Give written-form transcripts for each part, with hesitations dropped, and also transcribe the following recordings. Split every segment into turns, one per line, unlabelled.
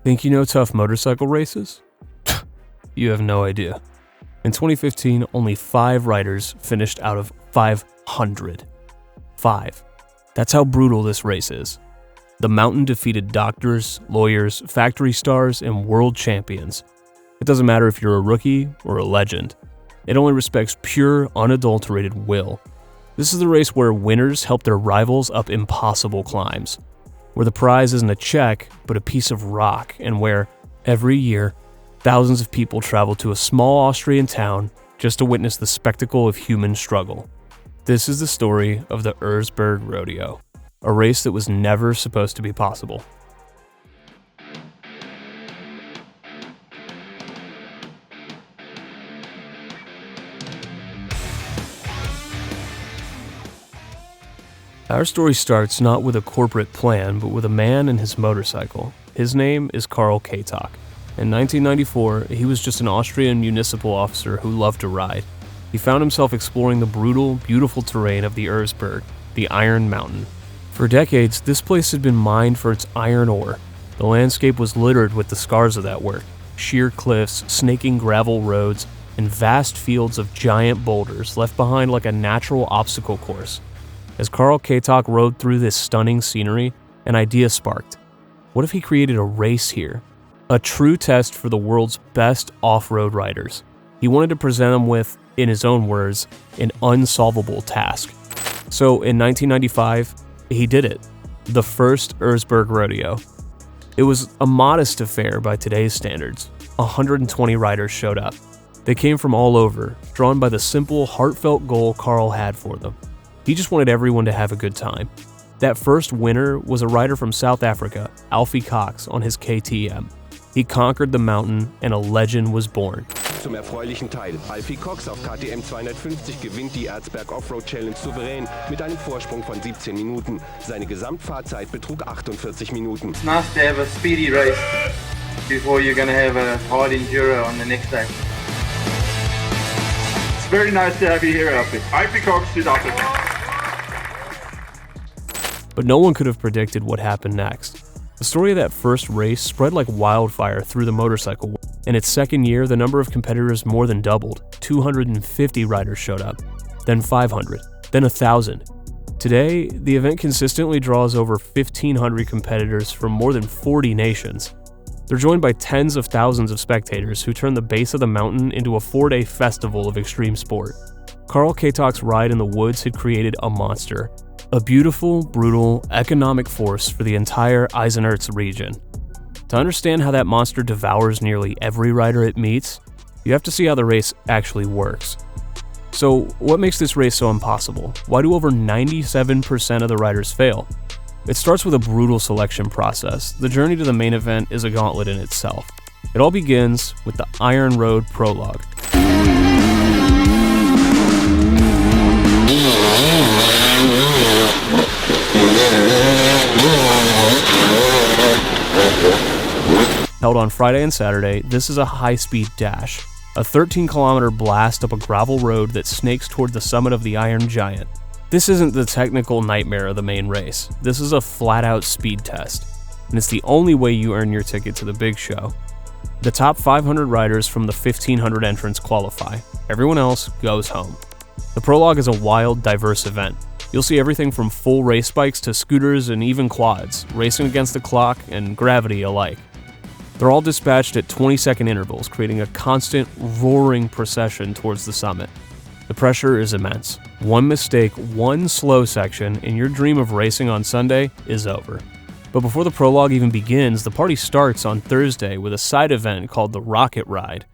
Think you know tough motorcycle races? You have no idea. In 2015, only 5 riders finished out of 500. 5. That's how brutal this race is. The mountain defeated doctors, lawyers, factory stars, and world champions. It doesn't matter if you're a rookie or a legend. It only respects pure, unadulterated will. This is the race where winners help their rivals up impossible climbs, where the prize isn't a check, but a piece of rock, and where, every year, thousands of people travel to a small Austrian town just to witness the spectacle of human struggle. This is the story of the Erzbergrodeo, a race that was never supposed to be possible. Our story starts not with a corporate plan, but with a man and his motorcycle. His name is Karl Katok. In 1994, he was just an Austrian municipal officer who loved to ride. He found himself exploring the brutal, beautiful terrain of the Erzberg, the Iron Mountain. For decades, this place had been mined for its iron ore. The landscape was littered with the scars of that work: sheer cliffs, snaking gravel roads, and vast fields of giant boulders left behind like a natural obstacle course. As Karl Katok rode through this stunning scenery, an idea sparked. What if he created a race here? A true test for the world's best off-road riders. He wanted to present them with, in his own words, an unsolvable task. So in 1995, he did it. The first Erzbergrodeo. It was a modest affair by today's standards. 120 riders showed up. They came from all over, drawn by the simple, heartfelt goal Karl had for them. He just wanted everyone to have a good time. That first winner was a rider from South Africa, Alfie Cox, on his KTM. He conquered the mountain and a legend was born.
Zum erfreulichen Teil. Alfie Cox auf KTM 250 gewinnt die Erzberg Offroad Challenge souverän mit einem Vorsprung von 17 Minuten. Seine Gesamtfahrzeit betrug 48 Minuten.
It's nice to have a speedy race before you're going to have a hard enduro on the next day. It's very nice to have you here, Alfie. Alfie Cox, Südafrika.
But no one could have predicted what happened next. The story of that first race spread like wildfire through the motorcycle world. In its second year, the number of competitors more than doubled. 250 riders showed up, then 500, then 1,000. Today, the event consistently draws over 1,500 competitors from more than 40 nations. They're joined by tens of thousands of spectators who turn the base of the mountain into a 4-day festival of extreme sport. Karl Katok's ride in the woods had created a monster. A beautiful, brutal, economic force for the entire Eisenerz region. To understand how that monster devours nearly every rider it meets, you have to see how the race actually works. So, what makes this race so impossible? Why do over 97% of the riders fail? It starts with a brutal selection process. The journey to the main event is a gauntlet in itself. It all begins with the Iron Road Prologue. Held on Friday and Saturday, this is a high-speed dash, a 13-kilometer blast up a gravel road that snakes toward the summit of the Iron Giant. This isn't the technical nightmare of the main race. This is a flat-out speed test, and it's the only way you earn your ticket to the big show. The top 500 riders from the 1,500 entrants qualify. Everyone else goes home. The prologue is a wild, diverse event. You'll see everything from full race bikes to scooters and even quads, racing against the clock and gravity alike. They're all dispatched at 20-second intervals, creating a constant, roaring procession towards the summit. The pressure is immense. One mistake, one slow section, and your dream of racing on Sunday is over. But before the prologue even begins, the party starts on Thursday with a side event called the Rocket Ride.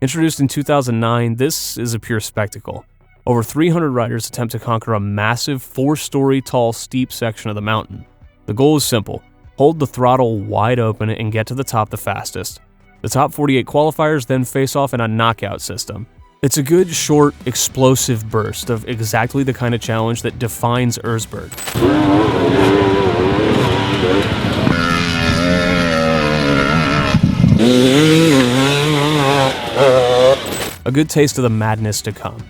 Introduced in 2009, this is a pure spectacle. Over 300 riders attempt to conquer a massive 4-story tall steep section of the mountain. The goal is simple: hold the throttle wide open and get to the top the fastest. The top 48 qualifiers then face off in a knockout system. It's a good, short, explosive burst of exactly the kind of challenge that defines Erzberg. A good taste of the madness to come.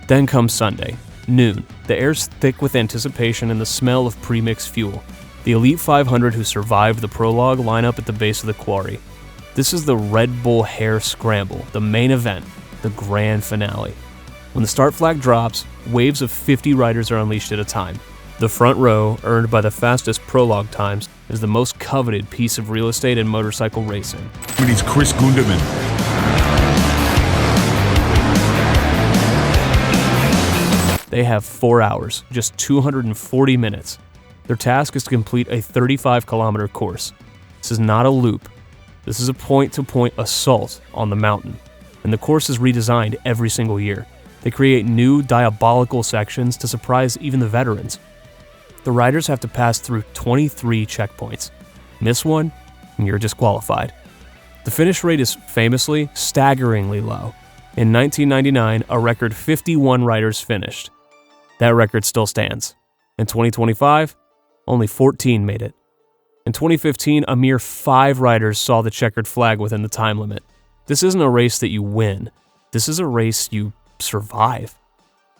Then comes Sunday, noon. The air's thick with anticipation and the smell of pre-mixed fuel. The Elite 500 who survived the prologue line up at the base of the quarry. This is the Red Bull Hare Scramble, the main event, the grand finale. When the start flag drops, waves of 50 riders are unleashed at a time. The front row, earned by the fastest prologue times, is the most coveted piece of real estate in motorcycle racing.
It's Chris Gunderman.
They have 4 hours, just 240 minutes. Their task is to complete a 35-kilometer course. This is not a loop. This is a point-to-point assault on the mountain, and the course is redesigned every single year. They create new, diabolical sections to surprise even the veterans. The riders have to pass through 23 checkpoints. Miss one, and you're disqualified. The finish rate is famously staggeringly low. In 1999, a record 51 riders finished. That record still stands. In 2025, only 14 made it. In 2015, a mere 5 riders saw the checkered flag within the time limit. This isn't a race that you win. This is a race you survive.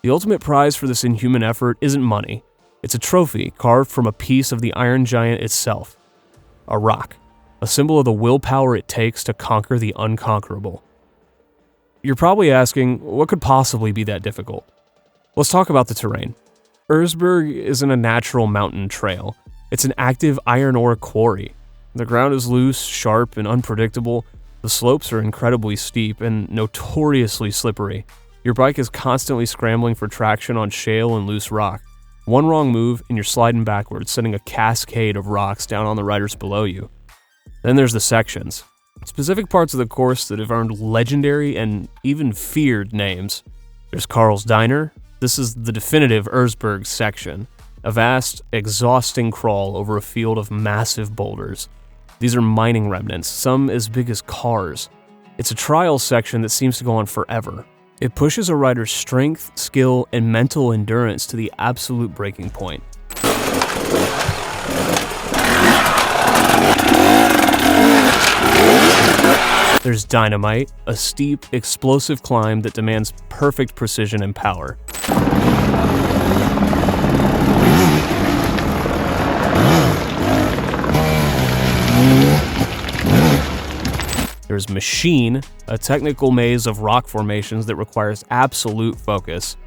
The ultimate prize for this inhuman effort isn't money. It's a trophy carved from a piece of the Iron Giant itself. A rock. A symbol of the willpower it takes to conquer the unconquerable. You're probably asking, what could possibly be that difficult? Let's talk about the terrain. Erzberg isn't a natural mountain trail. It's an active iron ore quarry. The ground is loose, sharp, and unpredictable. The slopes are incredibly steep and notoriously slippery. Your bike is constantly scrambling for traction on shale and loose rock. One wrong move and you're sliding backwards, sending a cascade of rocks down on the riders below you. Then there's the sections. Specific parts of the course that have earned legendary and even feared names. There's Carl's Diner. This is the definitive Erzberg section. A vast, exhausting crawl over a field of massive boulders. These are mining remnants, some as big as cars. It's a trial section that seems to go on forever. It pushes a rider's strength, skill, and mental endurance to the absolute breaking point. There's Dynamite, a steep, explosive climb that demands perfect precision and power. There's Machine, a technical maze of rock formations that requires absolute focus.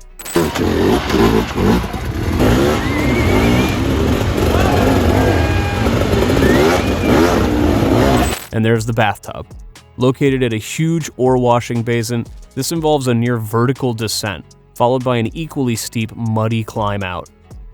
And there's the Bathtub. Located at a huge ore washing basin, this involves a near vertical descent, followed by an equally steep, muddy climb out.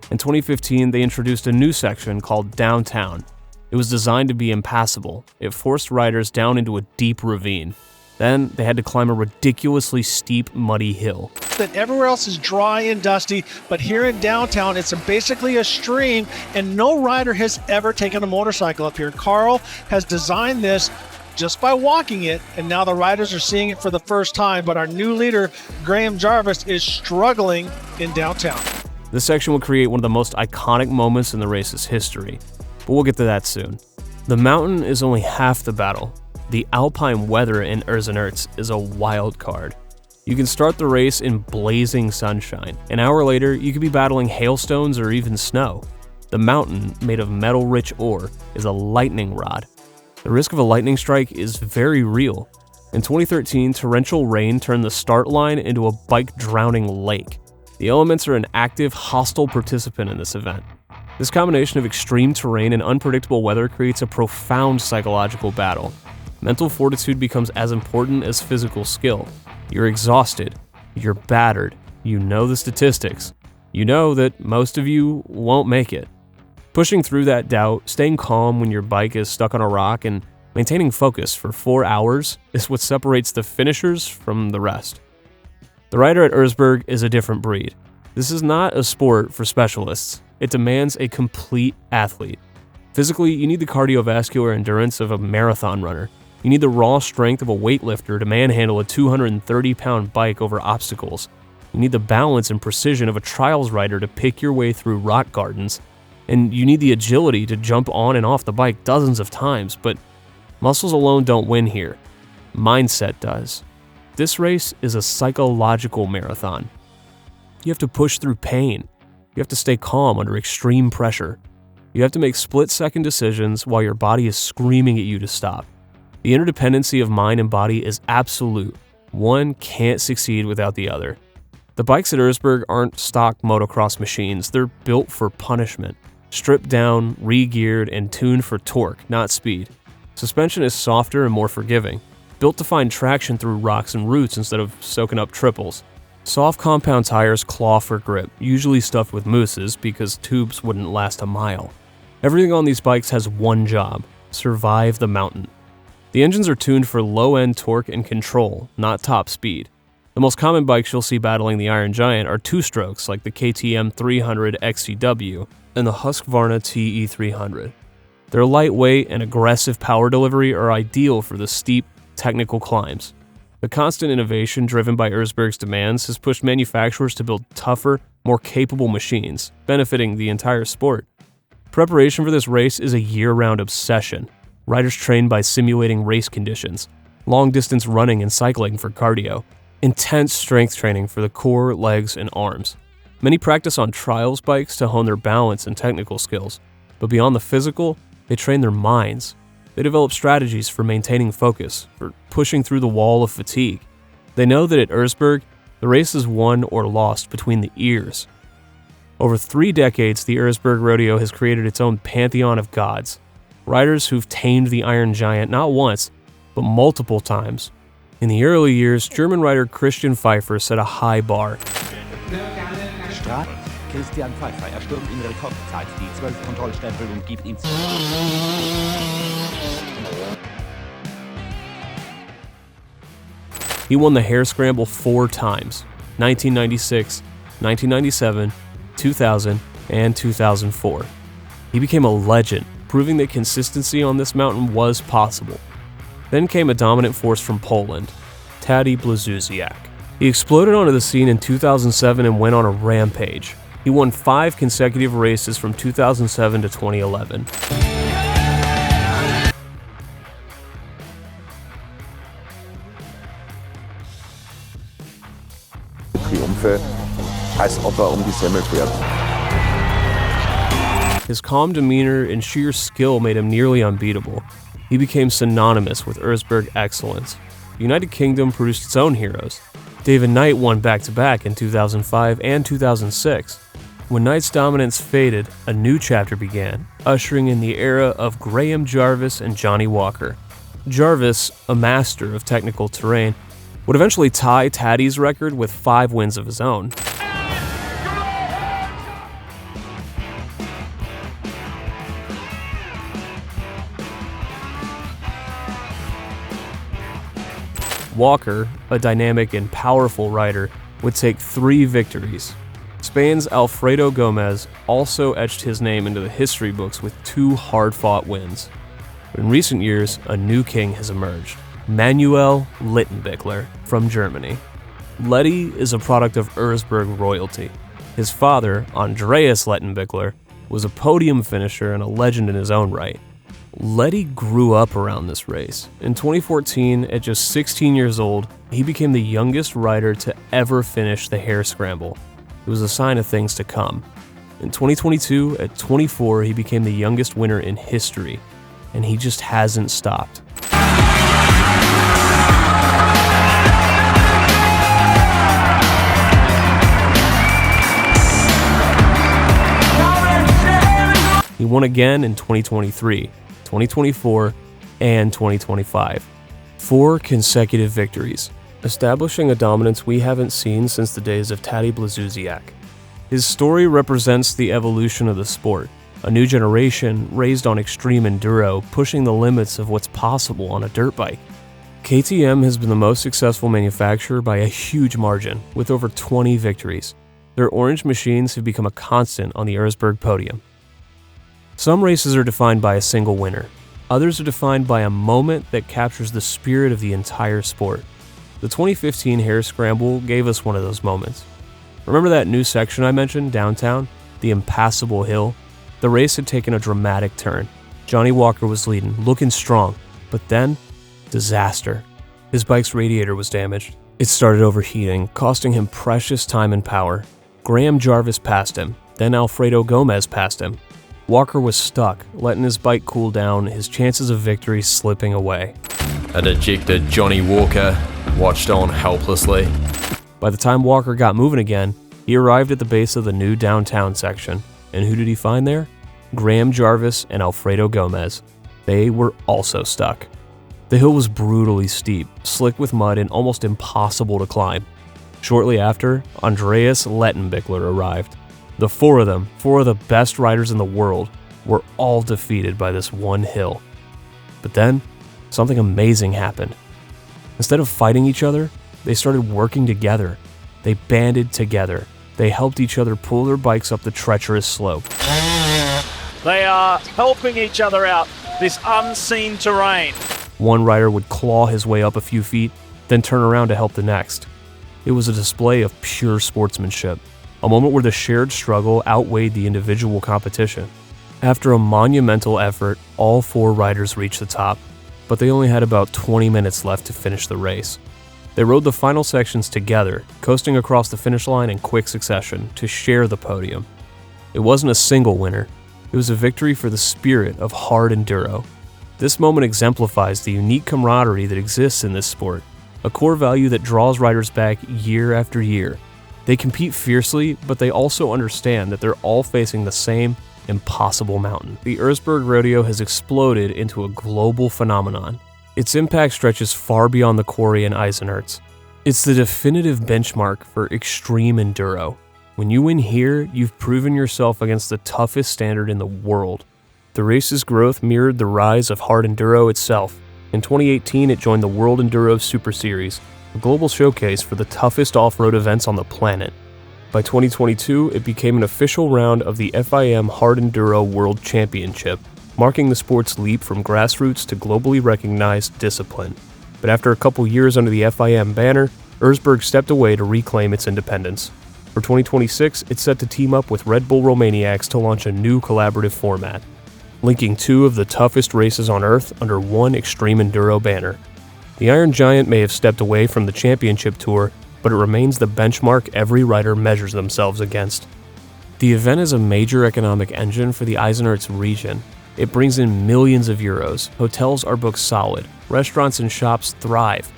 In 2015, they introduced a new section called Downtown. It was designed to be impassable. It forced riders down into a deep ravine. Then they had to climb a ridiculously steep, muddy hill.
That everywhere else is dry and dusty, but here in downtown, it's basically a stream, and no rider has ever taken a motorcycle up here. Carl has designed this just by walking it, and now the riders are seeing it for the first time, but our new leader, Graham Jarvis, is struggling in downtown.
This section will create one of the most iconic moments in the race's history, but we'll get to that soon. The mountain is only half the battle. The alpine weather in Erzberg is a wild card. You can start the race in blazing sunshine. An hour later, you could be battling hailstones or even snow. The mountain, made of metal-rich ore, is a lightning rod. The risk of a lightning strike is very real. In 2013, torrential rain turned the start line into a bike-drowning lake. The elements are an active, hostile participant in this event. This combination of extreme terrain and unpredictable weather creates a profound psychological battle. Mental fortitude becomes as important as physical skill. You're exhausted. You're battered. You know the statistics. You know that most of you won't make it. Pushing through that doubt, staying calm when your bike is stuck on a rock, and maintaining focus for 4 hours is what separates the finishers from the rest. The rider at Erzberg is a different breed. This is not a sport for specialists. It demands a complete athlete. Physically, you need the cardiovascular endurance of a marathon runner. You need the raw strength of a weightlifter to manhandle a 230-pound bike over obstacles. You need the balance and precision of a trials rider to pick your way through rock gardens. And you need the agility to jump on and off the bike dozens of times, but muscles alone don't win here. Mindset does. This race is a psychological marathon. You have to push through pain. You have to stay calm under extreme pressure. You have to make split-second decisions while your body is screaming at you to stop. The interdependency of mind and body is absolute. One can't succeed without the other. The bikes at Erzberg aren't stock motocross machines. They're built for punishment. Stripped down, re-geared, and tuned for torque, not speed. Suspension is softer and more forgiving, built to find traction through rocks and roots instead of soaking up triples. Soft compound tires claw for grip, usually stuffed with mousses because tubes wouldn't last a mile. Everything on these bikes has one job: survive the mountain. The engines are tuned for low-end torque and control, not top speed. The most common bikes you'll see battling the Iron Giant are two-strokes like the KTM 300 XCW and the Husqvarna TE 300. Their lightweight and aggressive power delivery are ideal for the steep, technical climbs. The constant innovation driven by Erzberg's demands has pushed manufacturers to build tougher, more capable machines, benefiting the entire sport. Preparation for this race is a year-round obsession. Riders train by simulating race conditions, long-distance running and cycling for cardio, intense strength training for the core, legs, and arms. Many practice on trials bikes to hone their balance and technical skills, but beyond the physical, they train their minds. They develop strategies for maintaining focus, for pushing through the wall of fatigue. They know that at Erzberg, the race is won or lost between the ears. Over 3 decades, the Erzbergrodeo has created its own pantheon of gods, riders who've tamed the Iron Giant not once, but multiple times. In the early years, German rider Christian Pfeiffer set a high bar.
Christian Pfeiffer stürmt in Rekordzeit die 12 Kontrollstempel und gibt ihm...
He won the hare scramble 4 times: 1996, 1997, 2000, and 2004. He became a legend, proving that consistency on this mountain was possible. Then came a dominant force from Poland, Tadej Błaszczyk. He exploded onto the scene in 2007 and went on a rampage. He won 5 consecutive races from 2007 to 2011.
Triumphe, als ob die Semmel fährt.
His calm demeanor and sheer skill made him nearly unbeatable. He became synonymous with Erzberg excellence. The United Kingdom produced its own heroes. David Knight won back-to-back in 2005 and 2006. When Knight's dominance faded, a new chapter began, ushering in the era of Graham Jarvis and Johnny Walker. Jarvis, a master of technical terrain, would eventually tie Taddy's record with 5 wins of his own. Walker, a dynamic and powerful rider, would take 3 victories. Spain's Alfredo Gomez also etched his name into the history books with 2 hard-fought wins. In recent years, a new king has emerged, Manuel Littenbichler from Germany. Letty is a product of Erzberg royalty. His father, Andreas Littenbichler, was a podium finisher and a legend in his own right. Letty grew up around this race. In 2014, at just 16 years old, he became the youngest rider to ever finish the hare scramble. It was a sign of things to come. In 2022, at 24, he became the youngest winner in history, and he just hasn't stopped. He won again in 2023, 2024, and 2025. 4 consecutive victories, establishing a dominance we haven't seen since the days of Tadej Błaszczyk. His story represents the evolution of the sport, a new generation raised on extreme enduro, pushing the limits of what's possible on a dirt bike. KTM has been the most successful manufacturer by a huge margin, with over 20 victories. Their orange machines have become a constant on the Erzberg podium. Some races are defined by a single winner. Others are defined by a moment that captures the spirit of the entire sport. The 2015 Hare Scramble gave us one of those moments. Remember that new section I mentioned downtown? The impassable hill? The race had taken a dramatic turn. Johnny Walker was leading, looking strong, but then, disaster. His bike's radiator was damaged. It started overheating, costing him precious time and power. Graham Jarvis passed him, then Alfredo Gomez passed him. Walker was stuck, letting his bike cool down, his chances of victory slipping away.
A dejected Johnny Walker watched on helplessly.
By the time Walker got moving again, he arrived at the base of the new downtown section. And who did he find there? Graham Jarvis and Alfredo Gomez. They were also stuck. The hill was brutally steep, slick with mud, and almost impossible to climb. Shortly after, Andreas Lettenbichler arrived. The four of them, four of the best riders in the world, were all defeated by this one hill. But then, something amazing happened. Instead of fighting each other, they started working together. They banded together. They helped each other pull their bikes up the treacherous slope.
They are helping each other out, this unseen terrain.
One rider would claw his way up a few feet, then turn around to help the next. It was a display of pure sportsmanship, a moment where the shared struggle outweighed the individual competition. After a monumental effort, all four riders reached the top, but they only had about 20 minutes left to finish the race. They rode the final sections together, coasting across the finish line in quick succession to share the podium. It wasn't a single winner, it was a victory for the spirit of hard enduro. This moment exemplifies the unique camaraderie that exists in this sport, a core value that draws riders back year after year. They compete fiercely, but they also understand that they're all facing the same impossible mountain. The Erzbergrodeo has exploded into a global phenomenon. Its impact stretches far beyond the quarry and Eisenerz. It's the definitive benchmark for extreme enduro. When you win here, you've proven yourself against the toughest standard in the world. The race's growth mirrored the rise of hard enduro itself. In 2018, it joined the World Enduro Super Series, a global showcase for the toughest off-road events on the planet. By 2022, it became an official round of the FIM Hard Enduro World Championship, marking the sport's leap from grassroots to globally recognized discipline. But after a couple years under the FIM banner, Erzberg stepped away to reclaim its independence. For 2026, it's set to team up with Red Bull Romaniacs to launch a new collaborative format, linking two of the toughest races on Earth under one extreme enduro banner. The Iron Giant may have stepped away from the championship tour, but it remains the benchmark every rider measures themselves against. The event is a major economic engine for the Eisenerz region. It brings in millions of euros, hotels are booked solid, restaurants and shops thrive.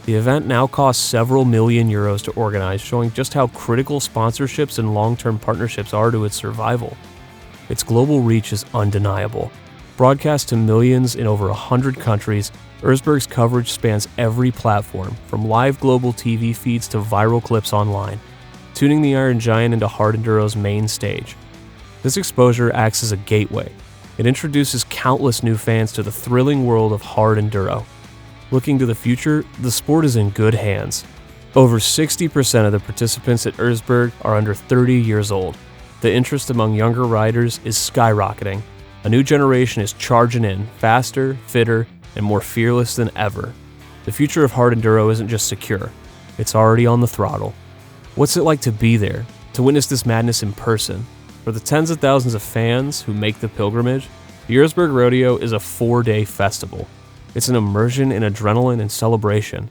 The event now costs several million euros to organize, showing just how critical sponsorships and long-term partnerships are to its survival. Its global reach is undeniable. Broadcast to millions in over 100 countries, Erzberg's coverage spans every platform, from live global TV feeds to viral clips online, tuning the Iron Giant into hard enduro's main stage. This exposure acts as a gateway. It introduces countless new fans to the thrilling world of hard enduro. Looking to the future, the sport is in good hands. Over 60% of the participants at Erzberg are under 30 years old. The interest among younger riders is skyrocketing. A new generation is charging in, faster, fitter, and more fearless than ever. The future of hard enduro isn't just secure, it's already on the throttle. What's it like to be there, to witness this madness in person? For the tens of thousands of fans who make the pilgrimage, the Erzbergrodeo is a 4-day festival. It's an immersion in adrenaline and celebration.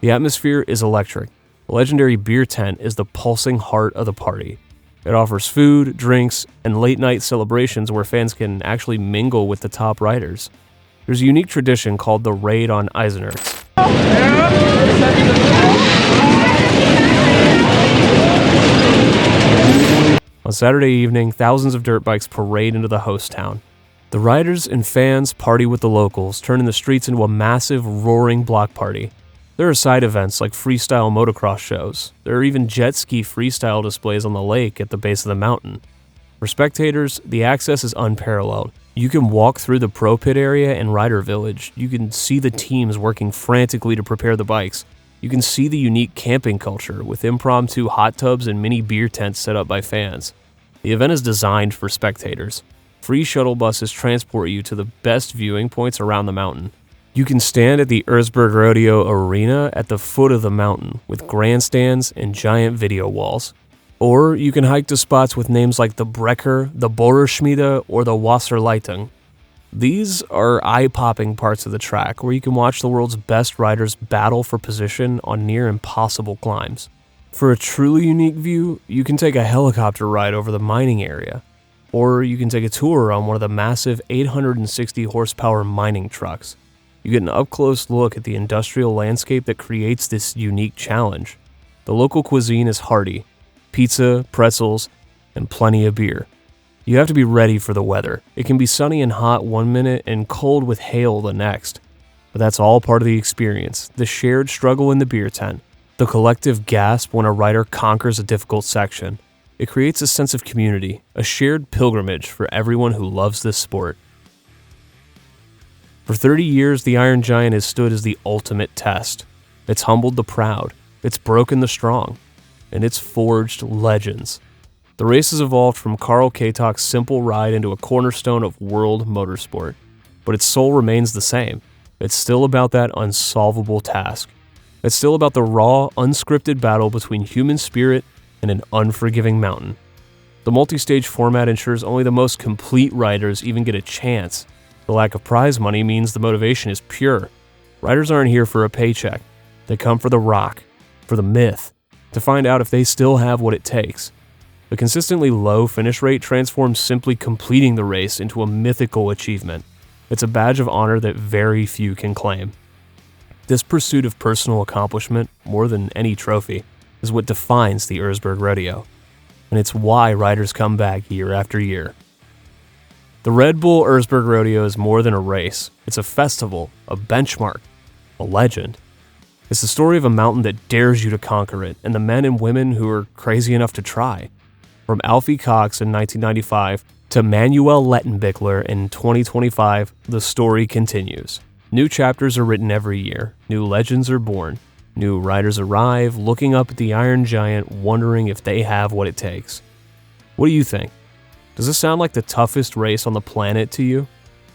The atmosphere is electric. The legendary beer tent is the pulsing heart of the party. It offers food, drinks, and late-night celebrations where fans can actually mingle with the top riders. There's a unique tradition called the Raid on Eisenerz. On Saturday evening, thousands of dirt bikes parade into the host town. The riders and fans party with the locals, turning the streets into a massive, roaring block party. There are side events like freestyle motocross shows. There are even jet ski freestyle displays on the lake at the base of the mountain. For spectators, the access is unparalleled. You can walk through the pro pit area and rider village. You can see the teams working frantically to prepare the bikes. You can see the unique camping culture with impromptu hot tubs and mini beer tents set up by fans. The event is designed for spectators. Free shuttle buses transport you to the best viewing points around the mountain. You can stand at the Erzbergrodeo Arena at the foot of the mountain with grandstands and giant video walls. Or you can hike to spots with names like the Brecker, the Bohrerschmiede, or the Wasserleitung. These are eye-popping parts of the track where you can watch the world's best riders battle for position on near impossible climbs. For a truly unique view, you can take a helicopter ride over the mining area. Or you can take a tour on one of the massive 860 horsepower mining trucks. You get an up-close look at the industrial landscape that creates this unique challenge. The local cuisine is hearty: pizza, pretzels, and plenty of beer. You have to be ready for the weather. It can be sunny and hot one minute and cold with hail the next. But that's all part of the experience, the shared struggle in the beer tent, the collective gasp when a rider conquers a difficult section. It creates a sense of community, a shared pilgrimage for everyone who loves this sport. For 30 years, the Iron Giant has stood as the ultimate test. It's humbled the proud, it's broken the strong, and it's forged legends. The race has evolved from Carl Katok's simple ride into a cornerstone of world motorsport, but its soul remains the same. It's still about that unsolvable task. It's still about the raw, unscripted battle between human spirit and an unforgiving mountain. The multi-stage format ensures only the most complete riders even get a chance. The lack of prize money means the motivation is pure. Riders aren't here for a paycheck. They come for the rock, for the myth, to find out if they still have what it takes. The consistently low finish rate transforms simply completing the race into a mythical achievement. It's a badge of honor that very few can claim. This pursuit of personal accomplishment, more than any trophy, is what defines the Erzbergrodeo, and it's why riders come back year after year. The Red Bull Erzbergrodeo is more than a race. It's a festival, a benchmark, a legend. It's the story of a mountain that dares you to conquer it, and the men and women who are crazy enough to try. From Alfie Cox in 1995 to Manuel Lettenbichler in 2025, the story continues. New chapters are written every year, new legends are born, new riders arrive, looking up at the Iron Giant, wondering if they have what it takes. What do you think? Does this sound like the toughest race on the planet to you?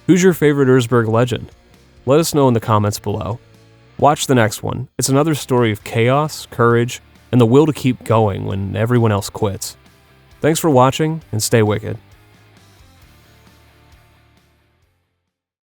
Who's your favorite Erzberg legend? Let us know in the comments below. Watch the next one. It's another story of chaos, courage, and the will to keep going when everyone else quits. Thanks for watching, and stay wicked.